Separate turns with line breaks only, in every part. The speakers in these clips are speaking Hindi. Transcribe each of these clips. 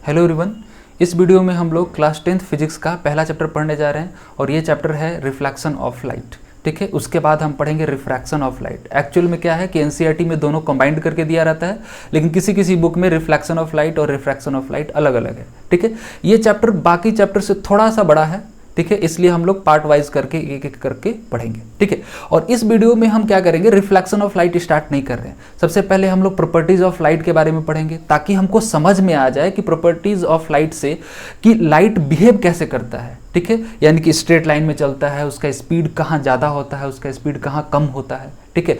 Hello everyone. इस वीडियो में हम लोग क्लास 10th फिजिक्स का पहला चैप्टर पढ़ने जा रहे हैं और ये चैप्टर है रिफ्लेक्शन ऑफ लाइट। ठीक है, उसके बाद हम पढ़ेंगे रिफ्रैक्शन ऑफ लाइट। एक्चुअल में क्या है कि एनसीईआरटी में दोनों कंबाइंड करके दिया रहता है, लेकिन किसी किसी बुक में रिफ्लेक्शन ऑफ लाइट और रिफ्रैक्शन ऑफ लाइट अलग अलग है। ठीक है, ये चैप्टर बाकी चैप्टर से थोड़ा सा बड़ा है। ठीक है, इसलिए हम लोग पार्ट वाइज करके एक एक करके पढ़ेंगे। ठीक है, और इस वीडियो में हम क्या करेंगे, रिफ्लेक्शन ऑफ लाइट स्टार्ट नहीं कर रहे हैं। सबसे पहले हम लोग प्रॉपर्टीज ऑफ लाइट के बारे में पढ़ेंगे ताकि हमको समझ में आ जाए कि प्रॉपर्टीज ऑफ लाइट से कि लाइट बिहेव कैसे करता है। ठीक है, यानी कि स्ट्रेट लाइन में चलता है, उसका स्पीड कहाँ ज़्यादा होता है, उसका स्पीड कहाँ कम होता है। ठीक है,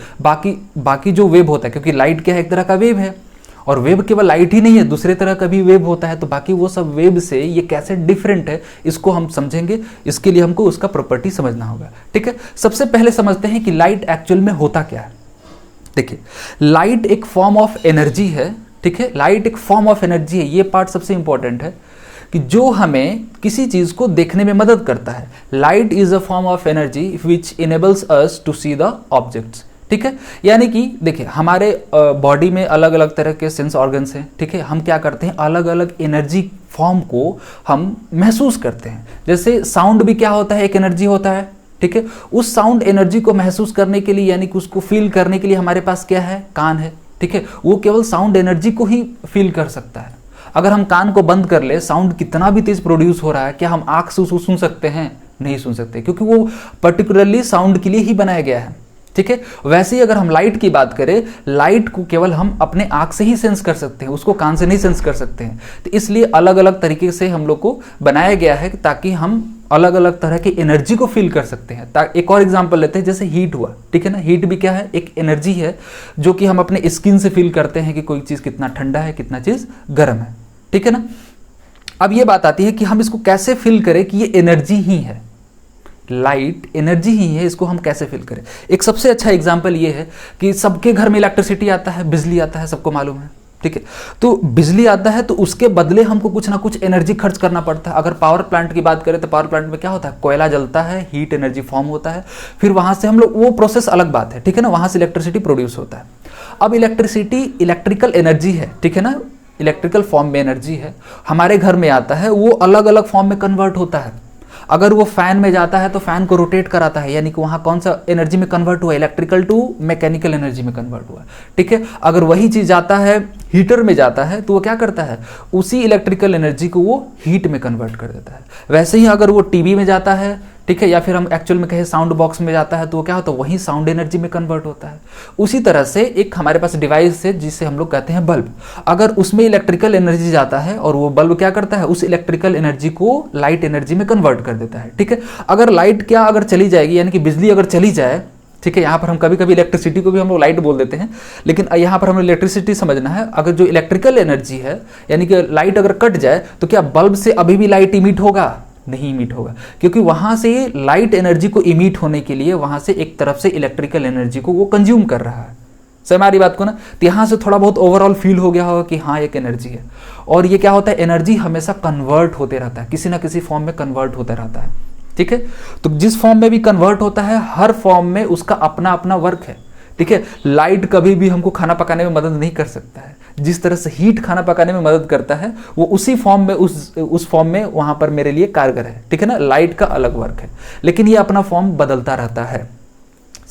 बाकी जो वेव होता है, क्योंकि लाइट क्या है, एक तरह का वेव है और वेव केवल लाइट ही नहीं है, दूसरे तरह का भी वेव होता है, तो बाकी वो सब वेव से ये कैसे डिफरेंट है इसको हम समझेंगे। इसके लिए हमको उसका प्रॉपर्टी समझना होगा। ठीक है, सबसे पहले समझते हैं कि लाइट एक्चुअल में होता क्या है। देखिए, लाइट एक फॉर्म ऑफ एनर्जी है। ठीक है, लाइट एक फॉर्म ऑफ एनर्जी है। ये पार्ट सबसे इंपॉर्टेंट है कि जो हमें किसी चीज को देखने में मदद करता है। Light is a form of energy which enables us to see the objects. ठीक है, यानी कि देखिए, हमारे बॉडी में अलग अलग तरह के सेंस ऑर्गन्स हैं। ठीक है, हम क्या करते हैं, अलग अलग एनर्जी फॉर्म को हम महसूस करते हैं। जैसे साउंड भी क्या होता है, एक एनर्जी होता है। ठीक है, उस साउंड एनर्जी को महसूस करने के लिए, यानी कि उसको फील करने के लिए हमारे पास क्या है, कान है। ठीक है, वो केवल साउंड एनर्जी को ही फील कर सकता है। अगर हम कान को बंद कर ले, साउंड कितना भी तेज प्रोड्यूस हो रहा है, क्या हम आंख से उसको सुन सकते हैं? नहीं सुन सकते, क्योंकि वो पर्टिकुलरली साउंड के लिए ही बनाया गया है। ठीक है, वैसे ही अगर हम लाइट की बात करें, लाइट को केवल हम अपने आंख से ही सेंस कर सकते हैं, उसको कान से नहीं सेंस कर सकते हैं। तो इसलिए अलग अलग तरीके से हम लोग को बनाया गया है ताकि हम अलग अलग तरह की एनर्जी को फील कर सकते हैं। एक और एग्जांपल लेते हैं, जैसे हीट हुआ। ठीक है ना, हीट भी क्या है, एक एनर्जी है जो कि हम अपने स्किन से फील करते हैं कि कोई चीज कितना ठंडा है, कितना चीज गर्म है। ठीक है ना, अब ये बात आती है कि हम इसको कैसे फील करें कि ये एनर्जी ही है, लाइट एनर्जी ही है, इसको हम कैसे फील करें। एक सबसे अच्छा एग्जांपल ये है कि सबके घर में इलेक्ट्रिसिटी आता है, बिजली आता है, सबको मालूम है। ठीक है, तो बिजली आता है तो उसके बदले हमको कुछ ना कुछ एनर्जी खर्च करना पड़ता है। अगर पावर प्लांट की बात करें तो पावर प्लांट में क्या होता है, कोयला जलता है, हीट एनर्जी फॉर्म होता है, फिर वहां से हम लोग, वो प्रोसेस अलग बात है। ठीक है ना, वहां से इलेक्ट्रिसिटी प्रोड्यूस होता है। अब इलेक्ट्रिसिटी इलेक्ट्रिकल एनर्जी है। ठीक है ना, इलेक्ट्रिकल फॉर्म में एनर्जी है, हमारे घर में आता है, वो अलग अलग फॉर्म में कन्वर्ट होता है। अगर वो फैन में जाता है तो फैन को रोटेट कराता है, यानी कि वहां कौन सा एनर्जी में कन्वर्ट हुआ, इलेक्ट्रिकल टू मैकेनिकल एनर्जी में कन्वर्ट हुआ। ठीक है, अगर वही चीज जाता है हीटर में जाता है तो वो क्या करता है, उसी इलेक्ट्रिकल एनर्जी को वो हीट में कन्वर्ट कर देता है। वैसे ही अगर वो टीवी में जाता है, ठीक है, या फिर हम एक्चुअल में कहें साउंड बॉक्स में जाता है, तो वो क्या होता है, वही साउंड एनर्जी में कन्वर्ट होता है। उसी तरह से एक हमारे पास डिवाइस है जिसे हम लोग कहते हैं बल्ब। अगर उसमें इलेक्ट्रिकल एनर्जी जाता है और वो बल्ब क्या करता है, उस इलेक्ट्रिकल एनर्जी को लाइट एनर्जी में कन्वर्ट कर देता है। ठीक है, अगर लाइट अगर चली जाएगी, यानी कि बिजली अगर चली जाए, ठीक है, यहाँ पर हम कभी कभी इलेक्ट्रिसिटी को भी हम लोग लाइट बोल देते हैं, लेकिन यहाँ पर हमें इलेक्ट्रिसिटी समझना है। अगर जो इलेक्ट्रिकल एनर्जी है, यानी कि लाइट अगर कट जाए, तो क्या बल्ब से अभी भी लाइट इमिट होगा? नहीं इमिट होगा, क्योंकि वहां से लाइट एनर्जी को इमिट होने के लिए वहां से एक तरफ से इलेक्ट्रिकल एनर्जी को वो कंज्यूम कर रहा है। समझ हमारी बात को ना, तो यहां से थोड़ा बहुत ओवरऑल फील हो गया होगा कि हाँ एक एनर्जी है। और ये क्या होता है, एनर्जी हमेशा कन्वर्ट होते रहता है, किसी ना किसी फॉर्म में कन्वर्ट होता रहता है। ठीक है, तो जिस फॉर्म में भी कन्वर्ट होता है, हर फॉर्म में उसका अपना अपना वर्क है। ठीक है, लाइट कभी भी हमको खाना पकाने में मदद नहीं कर सकता है। जिस तरह से हीट खाना पकाने में मदद करता है, वो उसी फॉर्म में उस फॉर्म में वहां पर मेरे लिए कारगर है। ठीक है ना, लाइट का अलग वर्क है, लेकिन ये अपना फॉर्म बदलता रहता है।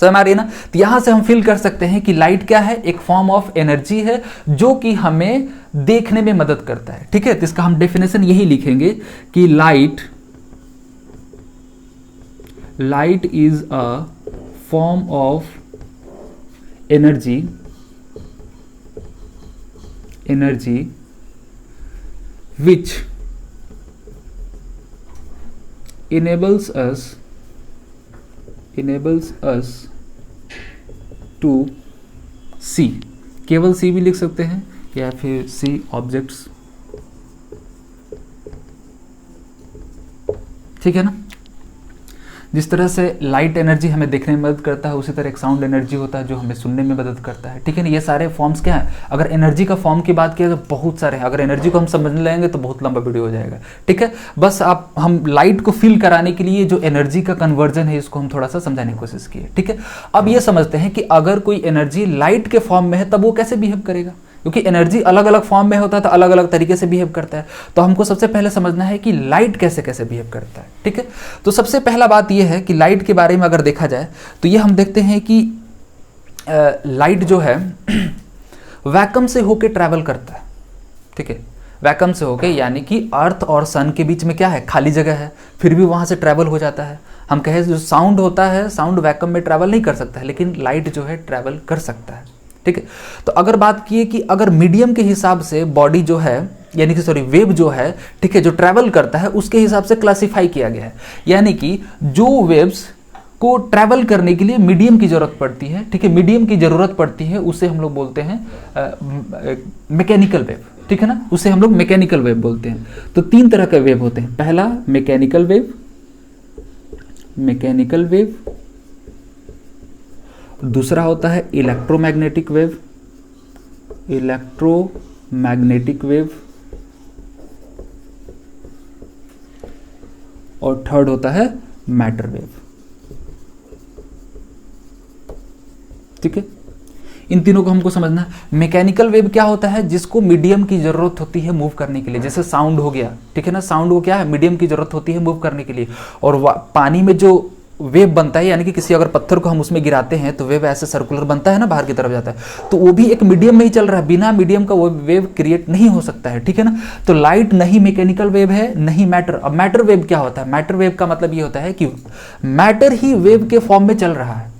समझ आ रही है ना, तो यहां से हम फील कर सकते हैं कि लाइट क्या है, एक फॉर्म ऑफ एनर्जी है जो कि हमें देखने में मदद करता है। ठीक है, तो इसका हम डेफिनेशन यही लिखेंगे कि light is a form of energy which enables us to see, केवल सी भी लिख सकते हैं या फिर सी ऑब्जेक्ट्स। ठीक है ना, जिस तरह से लाइट एनर्जी हमें देखने में मदद करता है, उसी तरह एक साउंड एनर्जी होता है जो हमें सुनने में मदद करता है। ठीक है ना, ये सारे फॉर्म्स क्या है, अगर एनर्जी का फॉर्म की बात किया तो बहुत सारे हैं। अगर एनर्जी को हम समझ लेंगे तो बहुत लंबा वीडियो हो जाएगा। ठीक है, बस हम लाइट को फील कराने के लिए जो एनर्जी का कन्वर्जन है, इसको हम थोड़ा सा समझाने की कोशिश की है। ठीक है, अब ये समझते हैं कि अगर कोई एनर्जी लाइट के फॉर्म में है तब वो कैसे बिहेव करेगा, क्योंकि एनर्जी अलग अलग फॉर्म में होता है तो अलग अलग तरीके से बिहेव करता है। तो हमको सबसे पहले समझना है कि लाइट कैसे कैसे बिहेव करता है, ठीक है। तो सबसे पहला बात यह है कि लाइट के बारे में अगर देखा जाए तो ये हम देखते हैं कि लाइट जो है वैक्यूम से होके ट्रैवल करता है, ठीक है। वैक्यूम से होके, यानी कि अर्थ और सन के बीच में क्या है, खाली जगह है, फिर भी वहाँ से ट्रैवल हो जाता है। हम कहें जो साउंड होता है, साउंड वैक्यूम में ट्रैवल नहीं कर सकता है, लेकिन लाइट जो है ट्रैवल कर सकता है, ठीक है। तो अगर बात की कि अगर मीडियम के हिसाब से बॉडी जो है, यानी कि सॉरी वेव जो है, ठीक है, जो ट्रैवल करता है उसके हिसाब से क्लासिफाई किया गया है। यानी कि जो वेव्स को ट्रैवल करने के लिए मीडियम की जरूरत पड़ती है, ठीक है, मीडियम की जरूरत पड़ती है, उसे हम लोग बोलते हैं मैकेनिकल वेव, ठीक है ना, उसे हम लोग मैकेनिकल वेव बोलते हैं। तो 3 तरह के वेव होते हैं। पहला मैकेनिकल वेव, मैकेनिकल वेव, दूसरा होता है इलेक्ट्रोमैग्नेटिक वेव, इलेक्ट्रोमैग्नेटिक वेव, और थर्ड होता है मैटर वेव, ठीक है। इन तीनों को हमको समझना है। मैकेनिकल वेव क्या होता है, जिसको मीडियम की जरूरत होती है मूव करने के लिए, जैसे साउंड हो गया, ठीक है ना, साउंड को क्या है, मीडियम की जरूरत होती है मूव करने के लिए। और पानी में जो वेव बनता है, यानी कि किसी अगर पत्थर को हम उसमें गिराते हैं तो वेव ऐसे सर्कुलर बनता है ना, बाहर की तरफ जाता है, तो वो भी एक मीडियम में ही चल रहा है, बिना मीडियम का वो वेव क्रिएट नहीं हो सकता है, ठीक है ना। तो लाइट नहीं मैकेनिकल वेव है, नहीं मैटर। अब मैटर वेव क्या होता है, मैटर वेव का मतलब ये होता है कि मैटर ही वेव के फॉर्म में चल रहा है,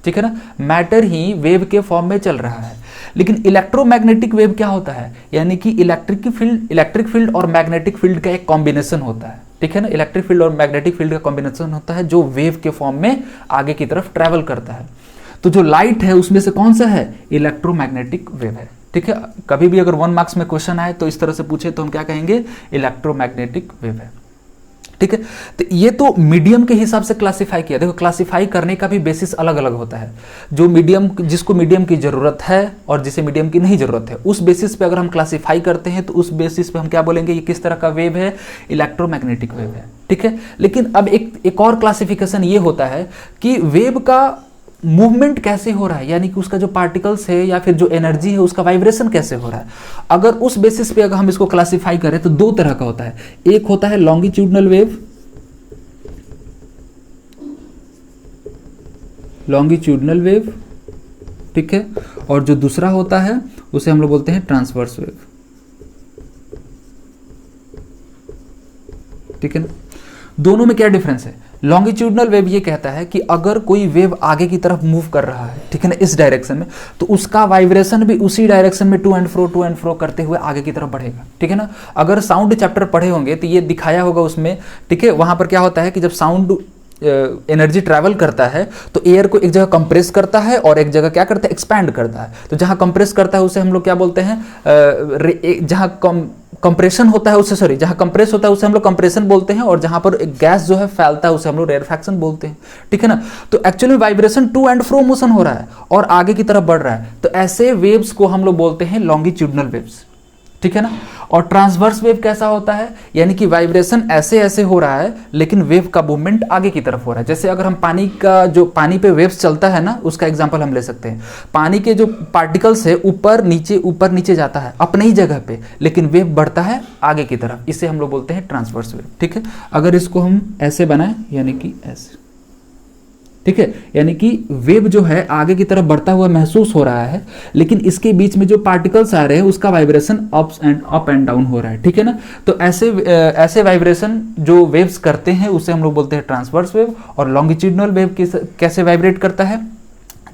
ठीक है ना, मैटर ही वेव के फॉर्म में चल रहा है। लेकिन इलेक्ट्रोमैग्नेटिक वेव क्या होता है, यानी कि इलेक्ट्रिक फील्ड और मैग्नेटिक फील्ड का एक कॉम्बिनेशन होता है, ठीक है ना, इलेक्ट्रिक फील्ड और मैग्नेटिक फील्ड का कॉम्बिनेशन होता है जो वेव के फॉर्म में आगे की तरफ ट्रैवल करता है। तो जो लाइट है उसमें से कौन सा है, इलेक्ट्रोमैग्नेटिक वेव है, ठीक है। कभी भी अगर 1 मार्क्स में क्वेश्चन आए तो इस तरह से पूछे तो हम क्या कहेंगे, इलेक्ट्रोमैग्नेटिक वेव है, ठीक है। तो ये तो मीडियम के हिसाब से क्लासिफाई किया। देखो, क्लासिफाई करने का भी बेसिस अलग अलग होता है। जो मीडियम, जिसको मीडियम की जरूरत है और जिसे मीडियम की नहीं जरूरत है, उस बेसिस पे अगर हम क्लासिफाई करते हैं तो उस बेसिस पे हम क्या बोलेंगे, ये किस तरह का वेव है, इलेक्ट्रोमैग्नेटिक वेव है, ठीक है। लेकिन अब एक और क्लासिफिकेशन ये होता है कि वेव का मूवमेंट कैसे हो रहा है, यानी कि उसका जो पार्टिकल्स है या फिर जो एनर्जी है उसका वाइब्रेशन कैसे हो रहा है। अगर उस बेसिस पे अगर हम इसको क्लासिफाई करें तो 2 तरह का होता है। एक होता है लॉन्गिट्यूडनल वेव, लॉन्गिट्यूडनल वेव, ठीक है, और जो दूसरा होता है उसे हम लोग बोलते हैं ट्रांसवर्स वेव, ठीक है ना। दोनों में क्या डिफरेंस है, लॉन्गिट्यूडनल वेव ये कहता है कि अगर कोई वेव आगे की तरफ मूव कर रहा है, ठीक है ना, इस डायरेक्शन में, तो उसका वाइब्रेशन भी उसी डायरेक्शन में टू एंड फ्रो करते हुए आगे की तरफ बढ़ेगा, ठीक है ना। अगर साउंड चैप्टर पढ़े होंगे तो ये दिखाया होगा उसमें, ठीक है, वहां पर क्या होता है कि जब साउंड एनर्जी ट्रैवल करता है तो एयर को एक जगह कंप्रेस करता है और एक जगह क्या करता है, एक्सपैंड करता है। तो जहां कंप्रेस करता है उसे हम लोग क्या बोलते हैं, जहां कंप्रेशन होता है उसे, सॉरी, जहां कंप्रेस होता है उसे हम लोग कंप्रेशन बोलते हैं, और जहां पर एक गैस जो है फैलता है उसे हम लोग रेरफैक्शन बोलते हैं, ठीक है ना। तो actually vibration to and fro motion हो रहा है और आगे की तरफ बढ़ रहा है, तो ऐसे वेव्स को हम लोग बोलते हैं लॉन्गिट्यूडनल वेव्स, ठीक है ना। और ट्रांसवर्स वेव कैसा होता है, यानी कि वाइब्रेशन ऐसे ऐसे हो रहा है लेकिन वेव का मूवमेंट आगे की तरफ हो रहा है। जैसे अगर हम पानी का, जो पानी पे वेव्स चलता है ना, उसका एग्जांपल हम ले सकते हैं। पानी के जो पार्टिकल्स है ऊपर नीचे जाता है अपने ही जगह पे, लेकिन वेव बढ़ता है आगे की तरफ, इसे हम लोग बोलते हैं ट्रांसवर्स वेव, ठीक है। अगर इसको हम ऐसे बनाएं, यानी कि ऐसे, ठीक है, यानी कि वेव जो है आगे की तरफ बढ़ता हुआ महसूस हो रहा है, लेकिन इसके बीच में जो पार्टिकल्स आ रहे हैं उसका वाइब्रेशन अप एंड डाउन हो रहा है, ठीक है ना। तो ऐसे वाइब्रेशन जो वेव्स करते हैं उसे हम लोग बोलते हैं ट्रांसवर्स वेव। और लॉन्गिट्यूडनल वेव कैसे वाइब्रेट करता है,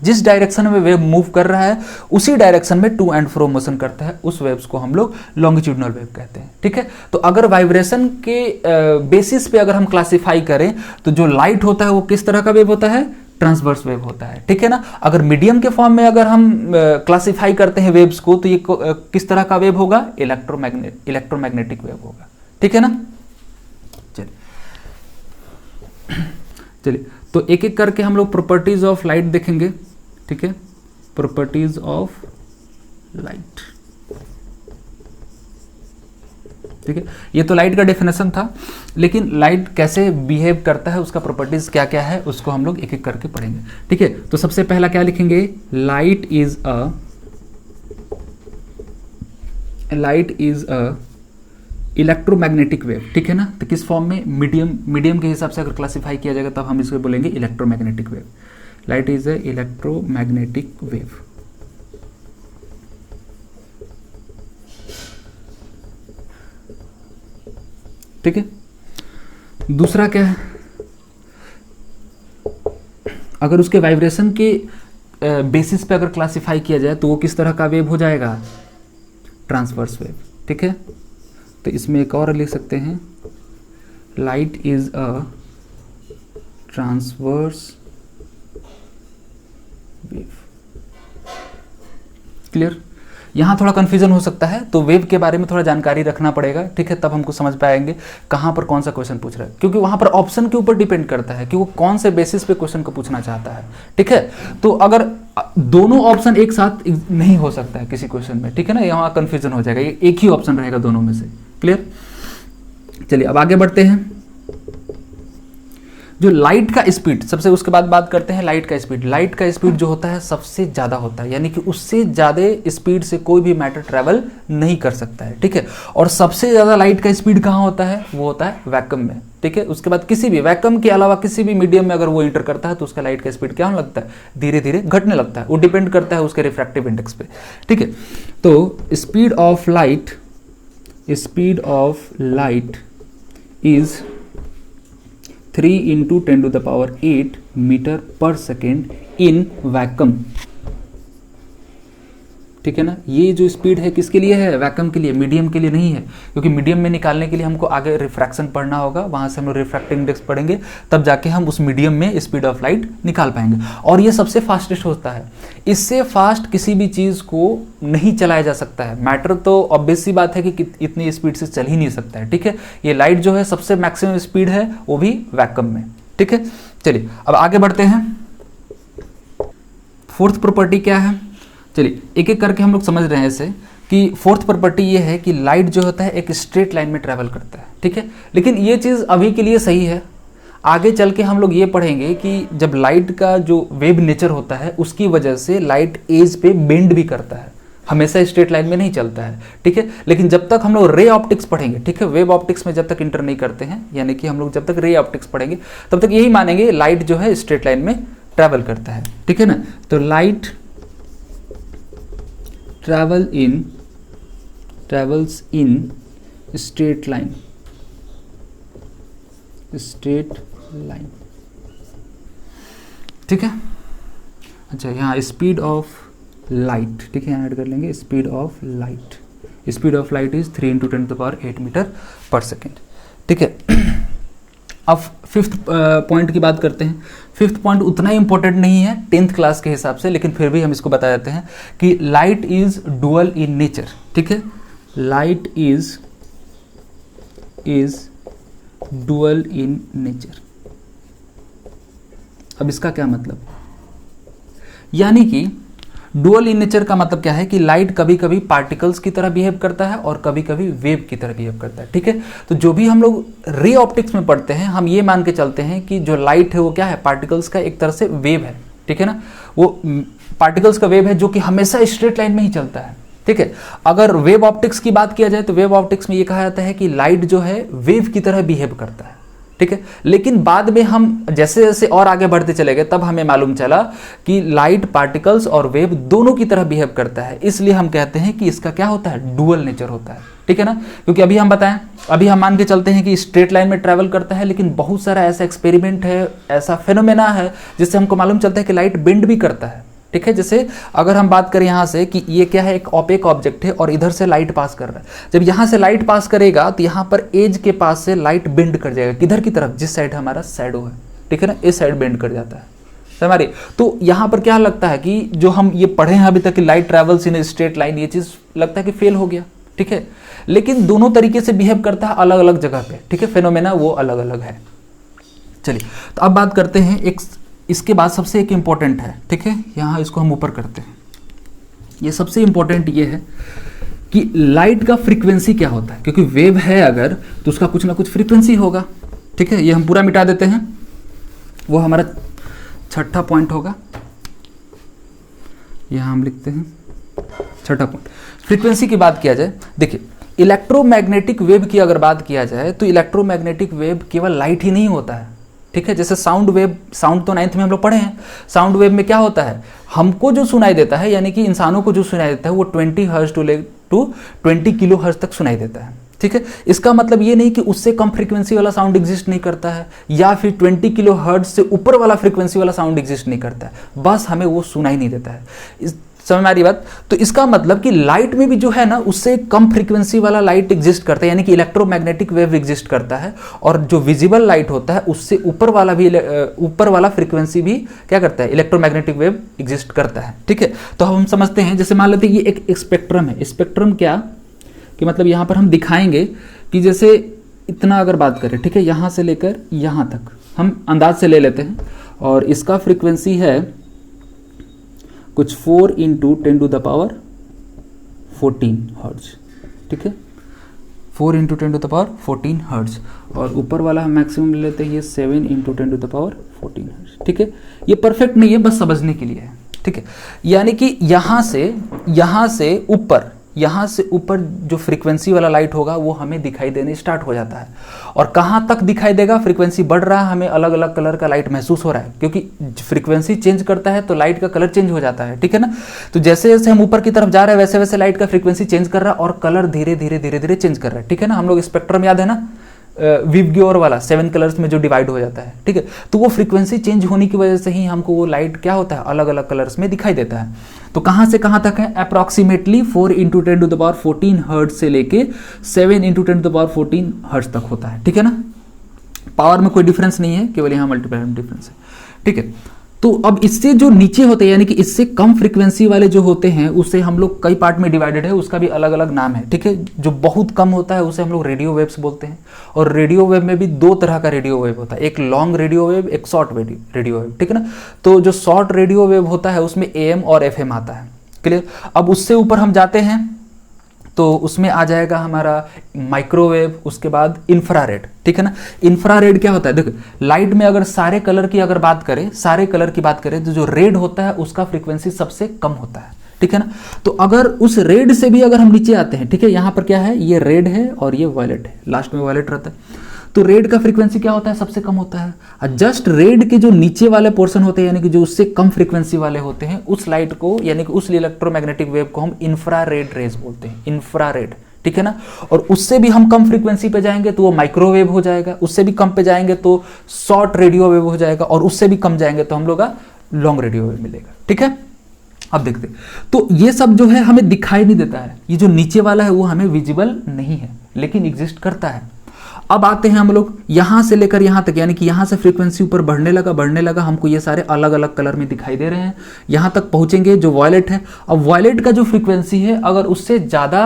जिस डायरेक्शन में वेव मूव कर रहा है उसी डायरेक्शन में टू एंड फ्रो मोशन करता है, उस वेव्स को हम लोग लॉन्गिट्यूडनल वेव कहते हैं, ठीक है। तो अगर वाइब्रेशन के बेसिस पे अगर हम क्लासिफाई करें तो जो लाइट होता है वो किस तरह का वेव होता है, ट्रांसवर्स वेव होता है, ठीक है ना। अगर मीडियम के फॉर्म में अगर हम क्लासिफाई करते हैं वेव्स को तो ये किस तरह का वेव होगा, इलेक्ट्रोमैग्नेटिक वेव होगा, ठीक है ना। चलिए तो एक एक करके हम लोग प्रॉपर्टीज ऑफ लाइट देखेंगे, ठीक है, प्रॉपर्टीज ऑफ लाइट, ठीक है। ये तो लाइट का डेफिनेशन था, लेकिन लाइट कैसे बिहेव करता है, उसका प्रॉपर्टीज क्या क्या है, उसको हम लोग एक एक करके पढ़ेंगे, ठीक है। तो सबसे पहला क्या लिखेंगे, light is a light is a electromagnetic wave, ठीक है ना। तो किस फॉर्म में, मीडियम के हिसाब से अगर क्लासिफाई किया जाएगा तब हम इसको बोलेंगे electromagnetic wave. Light is a electromagnetic wave. ठीक है। दूसरा क्या है, अगर उसके वाइब्रेशन के बेसिस पे अगर क्लासिफाई किया जाए तो वो किस तरह का वेव हो जाएगा, ट्रांसवर्स वेव। ठीक है। तो इसमें एक और लिख सकते हैं, light is a transverse wave. Clear. यहाँ थोड़ा कन्फ्यूजन हो सकता है, तो वेव के बारे में थोड़ा जानकारी रखना पड़ेगा, ठीक है, तब हमको समझ पाएंगे कहाँ पर कौन सा क्वेश्चन पूछ रहा है, क्योंकि वहाँ पर ऑप्शन के ऊपर डिपेंड करता है कि वो कौन से बेसिस पे क्वेश्चन को पूछना चाहता है। ठीक है। तो अगर दोनों ऑप्शन एक साथ नहीं हो सकता है किसी क्वेश्चन में, ठीक है ना, यहाँ कन्फ्यूजन हो जाएगा, एक ही ऑप्शन रहेगा दोनों में से। क्लियर। चलिए अब आगे बढ़ते हैं। जो लाइट का स्पीड, सबसे उसके बाद बात करते हैं लाइट का स्पीड। लाइट का स्पीड जो होता है सबसे ज़्यादा होता है, यानी कि उससे ज़्यादा स्पीड से कोई भी मैटर ट्रैवल नहीं कर सकता है। ठीक है। और सबसे ज़्यादा लाइट का स्पीड कहाँ होता है, वो होता है वैक्यूम में। ठीक है। उसके बाद किसी भी वैक्यूम के अलावा किसी भी मीडियम में अगर वो इंटर करता है तो उसका लाइट का स्पीड क्या होने लगता है, धीरे धीरे घटने लगता है। वो डिपेंड करता है उसके रिफ्रैक्टिव इंडेक्स पे। ठीक है। तो speed of light is 3 × 10⁸ metre per second in vacuum. ठीक है ना। ये जो स्पीड है किसके लिए है, वैक्यूम के लिए, मीडियम के लिए नहीं है, क्योंकि मीडियम में निकालने के लिए हमको आगे रिफ्रैक्शन पढ़ना होगा, वहां से हम लोग रिफ्रैक्टिव इंडेक्स पढ़ेंगे, तब जाके हम उस मीडियम में स्पीड ऑफ लाइट निकाल पाएंगे। और ये सबसे फास्टेस्ट होता है, इससे फास्ट किसी भी चीज को नहीं चलाया जा सकता है। मैटर तो ऑब्वियस सी बात है कि इतनी स्पीड से चल ही नहीं सकता है। ठीक है। ये लाइट जो है सबसे मैक्सिमम स्पीड है, वो भी वैक्यूम में। ठीक है। चलिए अब आगे बढ़ते हैं। फोर्थ प्रॉपर्टी क्या है, चलिए एक एक करके हम लोग समझ रहे हैं इसे, कि फोर्थ प्रॉपर्टी ये है कि लाइट जो होता है एक स्ट्रेट लाइन में ट्रैवल करता है। ठीक है। लेकिन ये चीज़ अभी के लिए सही है, आगे चल के हम लोग ये पढ़ेंगे कि जब लाइट का जो वेव नेचर होता है उसकी वजह से लाइट एज पे बेंड भी करता है, हमेशा स्ट्रेट लाइन में नहीं चलता है। ठीक है। लेकिन जब तक हम लोग रे ऑप्टिक्स पढ़ेंगे, ठीक है, वेव ऑप्टिक्स में जब तक इंटर नहीं करते हैं, यानी कि हम लोग जब तक रे ऑप्टिक्स पढ़ेंगे तब तक यही मानेंगे लाइट जो है स्ट्रेट लाइन में ट्रैवल करता है। ठीक है ना। तो light travels in straight line। ठीक है। अच्छा, यहाँ स्पीड ऑफ लाइट, ठीक है, यहाँ ऐड कर लेंगे speed of light. Speed of light is 3 × 10⁸ metre per second. ठीक है। अब फिफ्थ पॉइंट की बात करते हैं। फिफ्थ पॉइंट उतना इंपॉर्टेंट नहीं है 10th क्लास के हिसाब से, लेकिन फिर भी हम इसको बता देते हैं कि light is dual in nature. ठीक है। Light is dual in nature. अब इसका क्या मतलब, यानी कि डुअल इन नेचर का मतलब क्या है कि लाइट कभी कभी पार्टिकल्स की तरह बिहेव करता है और कभी कभी वेव की तरह बिहेव करता है। ठीक है। तो जो भी हम लोग रे ऑप्टिक्स में पढ़ते हैं हम ये मान के चलते हैं कि जो लाइट है वो क्या है, पार्टिकल्स का एक तरह से वेव है। ठीक है ना। वो पार्टिकल्स का वेव है जो कि हमेशा स्ट्रेट लाइन में ही चलता है। ठीक है। अगर वेव ऑप्टिक्स की बात किया जाए तो वेव ऑप्टिक्स में ये कहा जाता है कि लाइट जो है वेव की तरह बिहेव करता है। ठीक है। लेकिन बाद में हम जैसे जैसे और आगे बढ़ते चले गए तब हमें मालूम चला कि लाइट पार्टिकल्स और वेव दोनों की तरह बिहेव करता है, इसलिए हम कहते हैं कि इसका क्या होता है, डुअल नेचर होता है। ठीक है ना। क्योंकि अभी हम बताएं, अभी हम मान के चलते हैं कि स्ट्रेट लाइन में ट्रैवल करता है, लेकिन बहुत सारा ऐसा एक्सपेरिमेंट है, ऐसा फिनोमेना है जिससे हमको मालूम चलता है कि लाइट बेंड भी करता है। ठीक है। जैसे अगर हम बात करें यहाँ से कि ये क्या है, एक ओपेक ऑब्जेक्ट है और इधर से लाइट पास कर रहा है। जब यहाँ से लाइट पास करेगा तो यहाँ पर एज के पास से लाइट बेंड कर जाएगा, किधर की तरफ, जिस साइड हमारा शैडो है। ठीक है ना, इस साइड बेंड कर जाता है हमारी। तो यहाँ पर क्या लगता है कि जो हम ये पढ़े हैं अभी तक कि light travels in straight line, ये चीज लगता है कि फेल हो गया। ठीक है। लेकिन दोनों तरीके से बिहेव करता है अलग अलग जगह पे। ठीक है। फेनोमेना वो अलग अलग है। चलिए तो अब बात करते हैं एक, इसके बाद सबसे एक इंपॉर्टेंट है। ठीक है। यहाँ इसको हम ऊपर करते हैं। ये सबसे इंपॉर्टेंट ये है कि लाइट का फ्रीक्वेंसी क्या होता है, क्योंकि वेव है अगर तो उसका कुछ ना कुछ फ्रीक्वेंसी होगा। ठीक है। ये हम पूरा मिटा देते हैं, वो हमारा छठा पॉइंट होगा। यहाँ हम लिखते हैं छठा पॉइंट, फ्रीक्वेंसी की बात किया जाए, देखिए इलेक्ट्रोमैग्नेटिक वेव की अगर बात किया जाए तो इलेक्ट्रोमैग्नेटिक वेव केवल लाइट ही नहीं होता है, ठीक है। जैसे साउंड वेव, साउंड तो 9th में हम लोग पढ़े हैं, साउंड वेव में क्या होता है, हमको जो सुनाई देता है यानी कि इंसानों को जो सुनाई देता है वो 20 हर्ट्ज टू 20 किलो हर्ट्ज तक सुनाई देता है, ठीक है। इसका मतलब ये नहीं कि उससे कम फ्रीक्वेंसी वाला साउंड एग्जिस्ट नहीं करता है या फिर 20 किलो हर्ट्ज से ऊपर वाला फ्रीक्वेंसी वाला साउंड एग्जिस्ट नहीं करता है, बस हमें वो सुनाई नहीं देता है। इस समझ में आ रही बात? तो इसका मतलब कि लाइट में भी जो है ना उससे कम फ्रीक्वेंसी वाला लाइट एग्जिस्ट करता है, यानी कि इलेक्ट्रोमैग्नेटिक वेव एग्जिस्ट करता है, और जो विजिबल लाइट होता है उससे ऊपर वाला भी, ऊपर वाला फ्रीक्वेंसी भी क्या करता है, इलेक्ट्रोमैग्नेटिक वेव एग्जिस्ट करता है, ठीक है। तो हम समझते हैं, जैसे मान लेते हैं ये एक स्पेक्ट्रम है, स्पेक्ट्रम क्या कि मतलब यहाँ पर हम दिखाएंगे कि जैसे इतना अगर बात करें, ठीक है, यहाँ से लेकर यहाँ तक हम अंदाज से ले लेते हैं, और इसका फ्रीक्वेंसी है कुछ 4 × 10⁻14 हर्ट्ज, ठीक है, 4 × 10⁻14 हर्ट्ज, और ऊपर वाला हम मैक्सिमम ले लेते हैं ये 7 × 10⁻14 हर्ट्ज, ठीक है। ये परफेक्ट नहीं है, बस समझने के लिए है, ठीक है। यानी कि यहाँ से ऊपर जो फ्रीक्वेंसी वाला लाइट होगा वो हमें दिखाई देने स्टार्ट हो जाता है, और कहाँ तक दिखाई देगा, फ्रीक्वेंसी बढ़ रहा है, हमें अलग अलग कलर का लाइट महसूस हो रहा है, क्योंकि फ्रीक्वेंसी चेंज करता है तो लाइट का कलर चेंज हो जाता है, ठीक है ना। तो जैसे जैसे हम ऊपर की तरफ जा रहे हैं वैसे वैसे लाइट का फ्रीक्वेंसी चेंज कर रहा है और कलर धीरे धीरे चेंज कर रहा है, ठीक है ना। हम लोग स्पेक्ट्रम याद है ना, विवग्योर वाला 7 कलर्स में जो डिवाइड हो जाता है, ठीक है। तो वो फ्रीक्वेंसी चेंज होने की वजह से ही हमको वो लाइट क्या होता है, अलग अलग कलर्स में दिखाई देता है। तो कहाँ से कहाँ तक है, अप्रॉक्सीमेटली 4 × 10⁻14 हर्ट्ज से लेके 7 × 10⁻14 हर्ट्ज तक होता है, ठीक है ना। पावर में कोई डिफरेंस नहीं है, केवल यहाँ मल्टीप्लाई में डिफरेंस है, ठीक है। तो अब इससे जो नीचे होते हैं यानी कि इससे कम फ्रीक्वेंसी वाले जो होते हैं उससे हम लोग कई पार्ट में डिवाइडेड है, उसका भी अलग अलग नाम है, ठीक है। जो बहुत कम होता है उसे हम लोग रेडियो वेव्स बोलते हैं, और रेडियो वेव में भी 2 तरह का रेडियो वेव होता है, एक लॉन्ग रेडियो वेव, एक शॉर्ट रेडियो वेव, ठीक है ना। तो जो शॉर्ट रेडियो वेव होता है उसमें AM और FM आता है, क्लियर। अब उससे ऊपर हम जाते हैं तो उसमें आ जाएगा हमारा माइक्रोवेव, उसके बाद इंफ्रारेड, ठीक है ना। इंफ्रारेड क्या होता है, देखो लाइट में अगर सारे कलर की बात करें तो जो रेड होता है उसका फ्रीक्वेंसी सबसे कम होता है, ठीक है ना। तो अगर उस रेड से भी अगर हम नीचे आते हैं, ठीक है, यहाँ पर क्या है, ये रेड है और ये वायलेट है, लास्ट में वायलेट रहता है, तो रेड का फ्रीक्वेंसी क्या होता है, सबसे कम होता है। और जस्ट रेड के जो नीचे वाले पोर्शन होते हैं यानी कि जो उससे कम फ्रीक्वेंसी वाले होते हैं, उस लाइट को यानी कि उस इलेक्ट्रोमैग्नेटिक वेव को हम इंफ्रारेड रेज बोलते हैं, इंफ्रारेड, ठीक है ना। और उससे भी हम कम फ्रीक्वेंसी पे जाएंगे तो वो माइक्रोवेव हो जाएगा, उससे भी कम पे जाएंगे तो शॉर्ट रेडियो वेव हो जाएगा, और उससे भी कम जाएंगे तो हम लोग का लॉन्ग रेडियो वेव मिलेगा, ठीक है। अब देखते, तो ये सब जो है हमें दिखाई नहीं देता है, ये जो नीचे वाला है वो हमें विजिबल नहीं है लेकिन एग्जिस्ट करता है। अब आते हैं हम लोग यहां से लेकर यहां तक, यानी कि यहां से फ्रीक्वेंसी ऊपर बढ़ने लगा, हमको ये सारे अलग अलग कलर में दिखाई दे रहे हैं। यहां तक पहुंचेंगे जो वॉयलेट है, अब वॉयलेट का जो फ्रीक्वेंसी है अगर उससे ज्यादा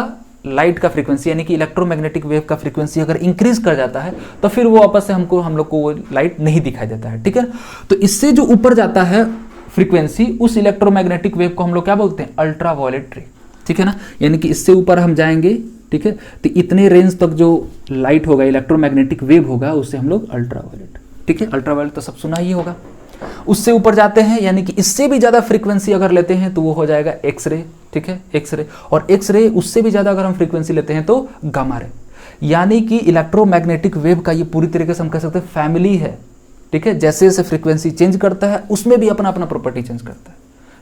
लाइट का फ्रीक्वेंसी यानी कि इलेक्ट्रोमैग्नेटिक वेव का फ्रीक्वेंसी अगर इंक्रीज कर जाता है तो फिर वो वापस से हम लोग को वो लाइट नहीं दिखाई देता है, ठीक है। तो इससे जो ऊपर जाता है फ्रीक्वेंसी, उस इलेक्ट्रोमैग्नेटिक वेव को हम लोग क्या बोलते हैं, अल्ट्रा वॉयलेट रे, ठीक है ना। यानी कि इससे ऊपर हम जाएंगे, ठीक है, तो इतने रेंज तक जो लाइट होगा, इलेक्ट्रोमैग्नेटिक वेव होगा, उससे हम लोग अल्ट्रावायलेट, ठीक है। अल्ट्रावायलेट तो सब सुना ही होगा। उससे ऊपर जाते हैं यानी कि इससे भी ज्यादा फ्रीक्वेंसी अगर लेते हैं तो वो हो जाएगा एक्सरे, ठीक है, एक्सरे। और एक्सरे उससे भी ज्यादा अगर हम फ्रीक्वेंसी लेते हैं तो गामा रे। यानी कि इलेक्ट्रोमैग्नेटिक वेव का ये पूरी तरीके से हम कह सकते हैं फैमिली है, ठीक है। जैसे जैसे फ्रीक्वेंसी चेंज करता है उसमें भी अपना अपना प्रॉपर्टी चेंज करता है,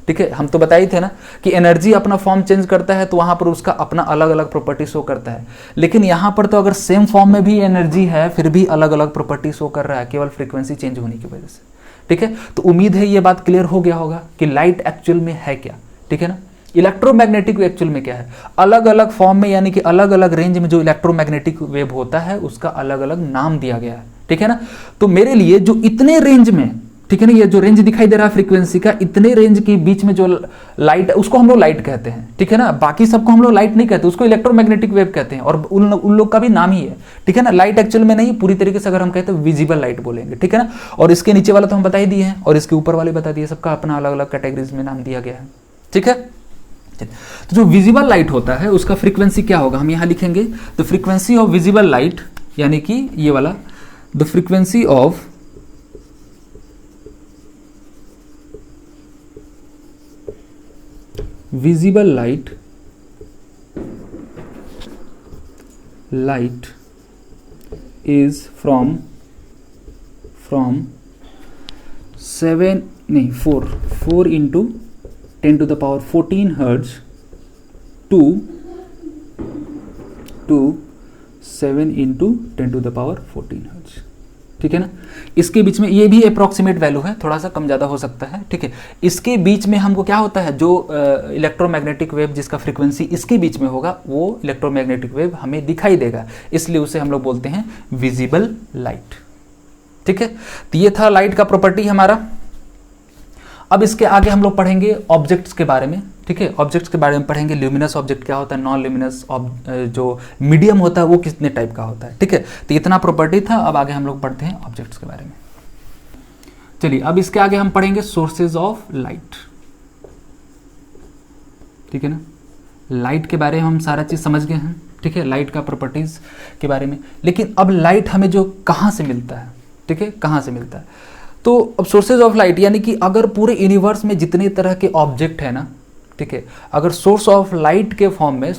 ठीक है। हम तो बताए थे ना कि एनर्जी अपना फॉर्म चेंज करता है तो वहां पर उसका अपना अलग अलग प्रॉपर्टी शो करता है, लेकिन यहां पर तो अगर सेम फॉर्म में भी एनर्जी है फिर भी अलग अलग प्रॉपर्टी शो कर रहा है, केवल फ्रीक्वेंसी चेंज होने की वजह से, ठीक है। तो उम्मीद है ये बात क्लियर हो गया होगा कि लाइट एक्चुअल में है क्या, ठीक है ना। इलेक्ट्रोमैग्नेटिक एक्चुअल में क्या है, अलग अलग फॉर्म में यानी कि अलग अलग रेंज में जो इलेक्ट्रोमैग्नेटिक वेव होता है उसका अलग अलग नाम दिया गया है, ठीक है ना। तो मेरे लिए जो इतने रेंज में, ठीक है ना, ये जो रेंज दिखाई दे रहा है फ्रीक्वेंसी का, इतने रेंज के बीच में जो लाइट है उसको हम लोग लाइट कहते हैं, ठीक है ना। बाकी सबको हम लोग लाइट नहीं कहते, उसको इलेक्ट्रोमैग्नेटिक वेव कहते हैं, और उन लोग का भी नाम ही है, ठीक है ना। लाइट एक्चुअल में नहीं, पूरी तरीके से अगर हम कहते हैं विजिबल लाइट बोलेंगे, ठीक है ना। और इसके नीचे वाला तो हम बता ही दिए हैं और इसके ऊपर वाले बता दिए, सबका अपना अलग अलग कैटेगरीज में नाम दिया गया है, ठीक है। तो जो विजिबल लाइट होता है उसका फ्रीक्वेंसी क्या होगा, हम यहां लिखेंगे the frequency of visible light, यानी कि ये वाला the frequency of visible light light is from 4 into 10 to the power 14 hertz to 7 into 10 to the power 14 hertz। ठीक है ना। इसके बीच में ये भी अप्रॉक्सीमेट वैल्यू है, थोड़ा सा कम ज़्यादा हो सकता है। ठीक है, इसके बीच में हमको क्या होता है, जो इलेक्ट्रोमैग्नेटिक वेव जिसका फ्रीक्वेंसी इसके बीच में होगा वो इलेक्ट्रोमैग्नेटिक वेव हमें दिखाई देगा, इसलिए उसे हम लोग बोलते हैं विजिबल लाइट। ठीक है, तो ये था लाइट का प्रॉपर्टी हमारा। अब इसके आगे हम लोग पढ़ेंगे ऑब्जेक्ट्स के बारे में। ठीक है, ऑब्जेक्ट्स के बारे में पढ़ेंगे, ल्यूमिनस ऑब्जेक्ट क्या होता है, नॉन ल्यूमिनस जो मीडियम होता है वो कितने टाइप का होता है। ठीक है, तो इतना प्रॉपर्टी था। अब आगे हम लोग पढ़ते हैं ऑब्जेक्ट्स के बारे में। चलिए, अब इसके आगे हम पढ़ेंगे सोर्सेज ऑफ लाइट। ठीक है ना, लाइट के बारे में हम सारा चीज समझ गए हैं। ठीक है, लाइट का प्रॉपर्टीज के बारे में। लेकिन अब लाइट हमें जो कहाँ से मिलता है, ठीक है, कहाँ से मिलता है, तो अब सोर्सेज ऑफ लाइट यानी कि अगर पूरे यूनिवर्स में जितने तरह के ऑब्जेक्ट है ना, ठीक है, अगर सोर्स ऑफ लाइट के फॉर्म में